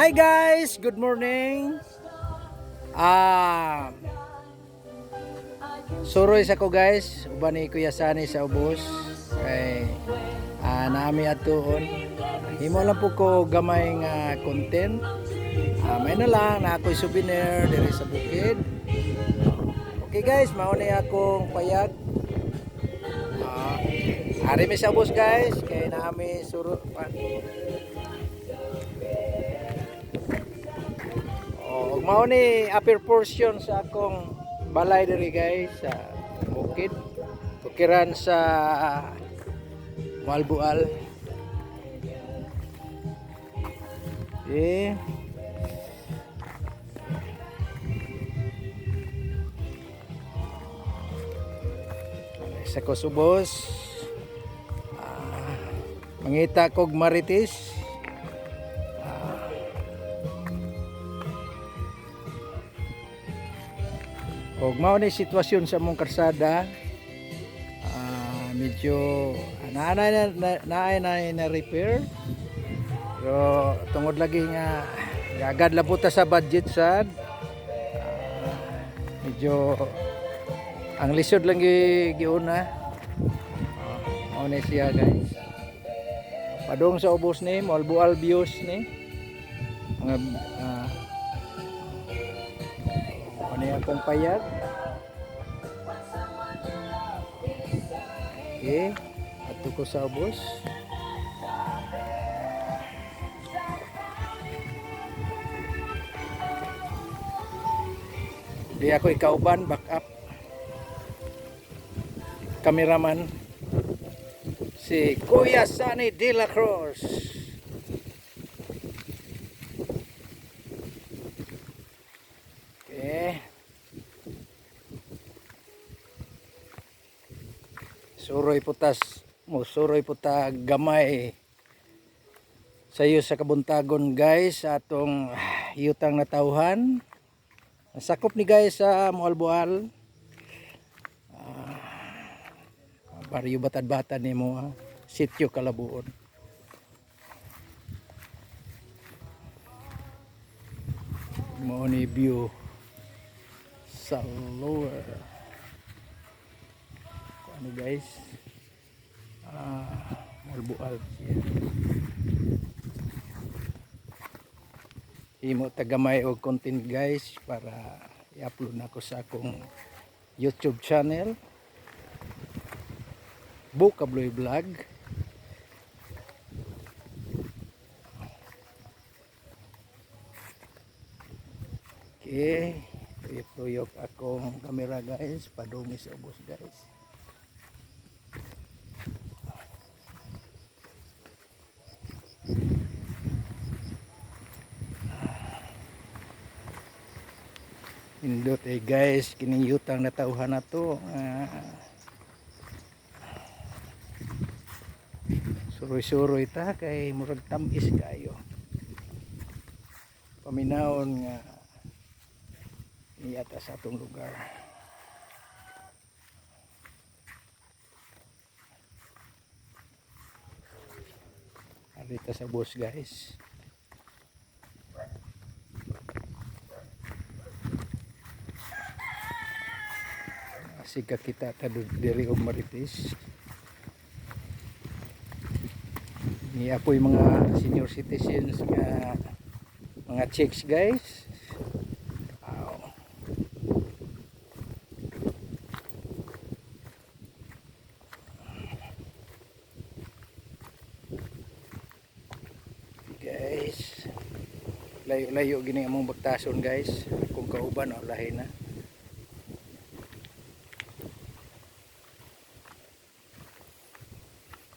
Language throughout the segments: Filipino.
Hi guys, good morning. Ah, suroy sa ko guys, uban ni Kuya Sani sa ubos. Ay naami atuon. Himo lang po ko gamay nga content. May na lang na ako'y souvenir diri sa bukid. Okay guys, mao ni akong payag. Ari mi sa ubos guys, kay naami suro pa. Mao ni upper portion sa akong balay diri guys sa bukid. Tukiran sa Malbual. Okay. Sa Kusubos. Mangita kog Marites. Og mao ni sitwasyon sa mong karsada. Medyo na repair. Pero tungod lagi nga agad labuta sa budget sad. Medyo ang lisod lang giuna. Mao ni siya guys. Padung sa ubos ni Malbual views ni. Mga ano yung akong payag. Okay, ato ko sa ubos. Di ako ikauban, back up. Cameraman si Kuya Sani de la Cruz. Okay. Suroy puta gamay sayo sa kabuntagon guys sa atong yutang natauhan. Sakop ni guys sa Malbual. Baryo Batad-Batad ni mo sitio Kalabuon. Mo ni view sa lower. Ano guys? Malbual. Imo tagamay og content guys para i-upload nako sa akong YouTube channel. Bukabloy Vlog. Okay, tuyok akong camera guys, padumi sa ubos guys. Indot guys, kining yutang natauhan na to. Suroy-suroy ta kay murag tamis kayo. Paminaon nga iyata sa atong lugar. Alita sa bus guys. Siga kita tadud diri og Marites. Ni apoy mga senior citizens nga mga chicks guys. Guys, layo-layo gini among bagtason guys. Kung kauban o lahi na.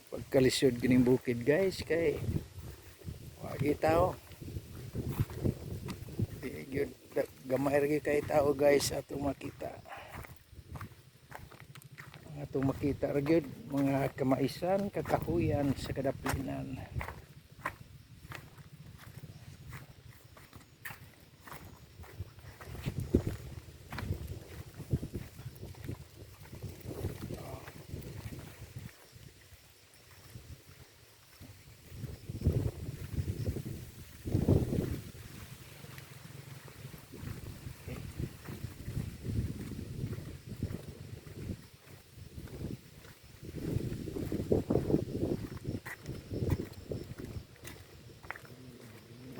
Pagkalisod gining bukid guys kay wagi tao. Gamay ra kay tao guys atong makita. Atong makita ra gyud mga kamaisan, kakahuyan sa kadaplinan.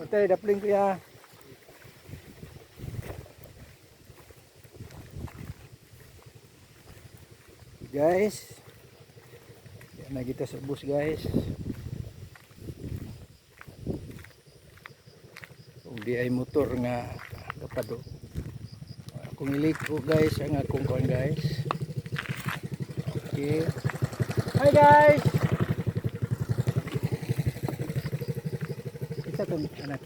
Utay, dapling kuya. Guys. Yan na kita sa bus guys. Kung di ay motor nga kapado. Kung iliko guys, ang akong kuan guys. Okay. Hi guys! Isa itong anak.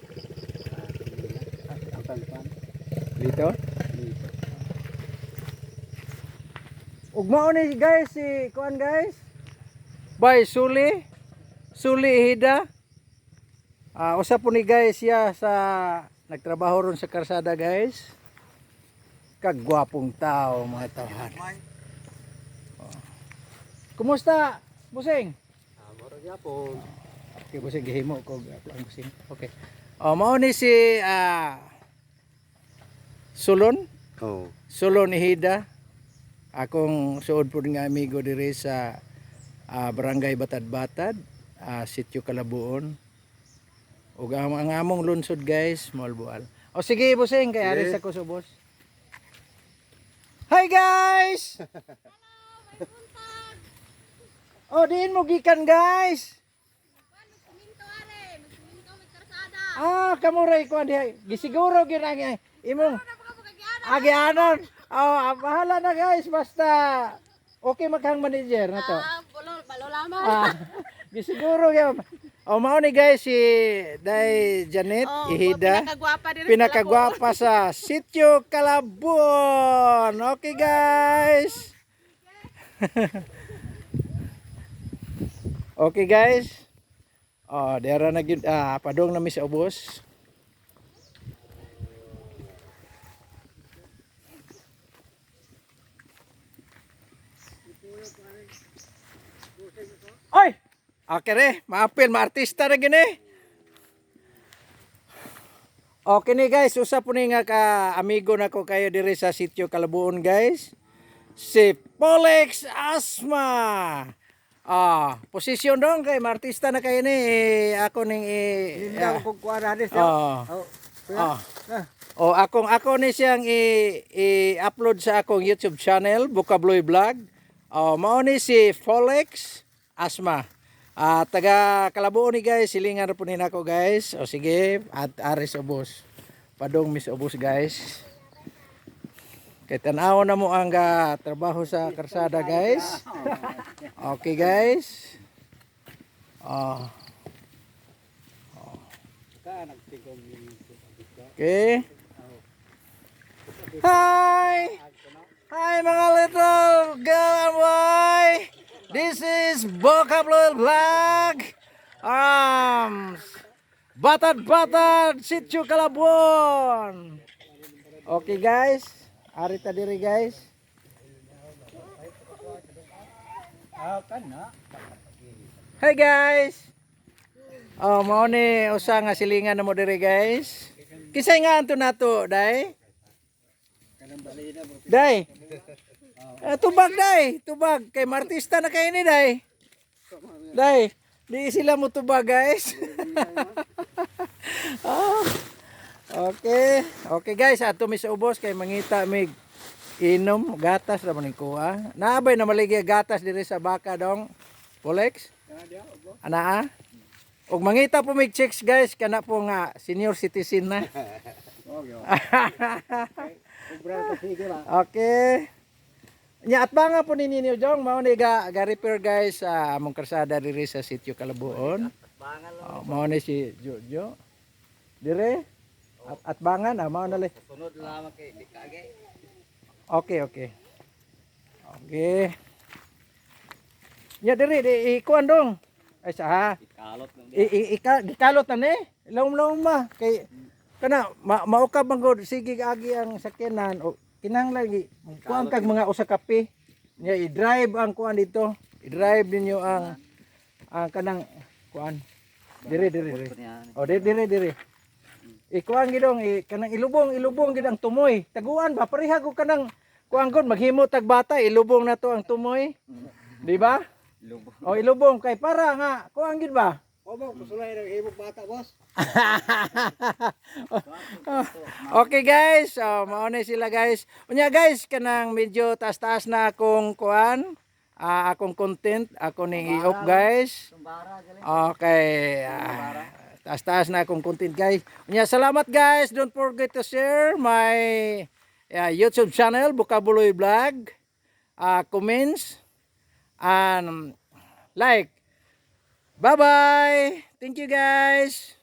Dito? Ugmao ni guys si kuan guys. Bay Suli. Suli Ihida. Usa po ni guys siya sa nagtrabaho ron sa karsada guys. Kagwapong tao mga tawhan. Kumusta? Busing? Moro gyapon. Okay, busing gihimo ko ang busing. Okay. Mao ni si Sulon. Oh. Sulon Ihida. Akong suod po nga amigo diri sa Barangay Batad-Batad, Sitio Kalabuon. Ug ang among lungsod guys, Malbual. O sige, busing kay ari sa kusubos. Hi guys. Oh, diin mo gikan guys. Kamuray ko diha. Gisiguro ginang imong agianon. Bahala na guys basta okay maghang manager na to. Balo lamang. Gisiguro gyud. Mao ni guys si Day Janet Ihida. Pinakagwapa sa Sitio Kalabuon. Okay guys. Okay guys. Dera na gyud padong na mi sa ubos. Oy! Okay re, maapil, maartista na gini. Okay ni guys, usa po ni nga ka amigo na ko kayo diri sa Sitio Kalabuon guys. Si Polex Asma. Posisyon dong kay maartista na kayo ni ako ning Hindi ako kuara dis. Ako ni siyang i-upload sa akong YouTube channel, Bukabloy Vlog. Mao ni si Polex Asma. Taga Kalabuon ni guys, silingan po ni nako guys. O sige, at aris ubos. Padong mis ubos guys. Kay tanaw na mo ang trabaho sa karsada guys. Okay guys. Okay. Hi! Hi mga little girl boy! This is Bukabloy Vlog. Batad-Batad Sitio Kalabuon. Okay guys, arita diri guys. Hey guys. Mao ni usa nga silingan na mo diri guys. Kisay nga anto nato, day? Day. Tubag day, tubag kay martista na kayo ni day. Day, di sila mo tubag guys. Okay, okay guys, ato mi sa ubos kay mangita mig inom gatas ra man kuha. Naabay na maligi gatas diri sa baka dong. Polex? Anaa? Og mangita po mig chicks guys kana po nga senior citizen na. Okay. Nya at banga po ninyo jong mao ni ga repair guys sa among karsada diri sa Sitio Kalabuon. Mao ni si Jojo. Dire at bangan mao na le. Sunod lamang kay dikage. Okay, okay. Okay. Nya dire ikuan dong. Ay sa Ikalot nang ikalot na ni. Lawom-lawom ma kay kana maukab man gud sige agi ang sakyanan o kinahanglan kuan kag mga usa ka pi nya i-drive ang kuan dito i-drive ninyo ang kanang kuan dire dire ikuan gidong kanang ilubong gid ang tumoy taguan ba pareha ko kanang kuan gud maghimo tag bata ilubong na to ang tumoy di ba ilubong kay para nga kuan gid ba Obo, kusulay ng hibog bata, boss. Okay guys, mauna sila guys. Unya guys, kanang medyo taas-taas na akong kuan, akong content, ako ning i-off guys. Sumbara, galing. Okay, taas-taas na akong content guys. Unya salamat guys, don't forget to share my YouTube channel, Bukabuloy Vlog, comments, and like. Bye-bye! Thank you guys!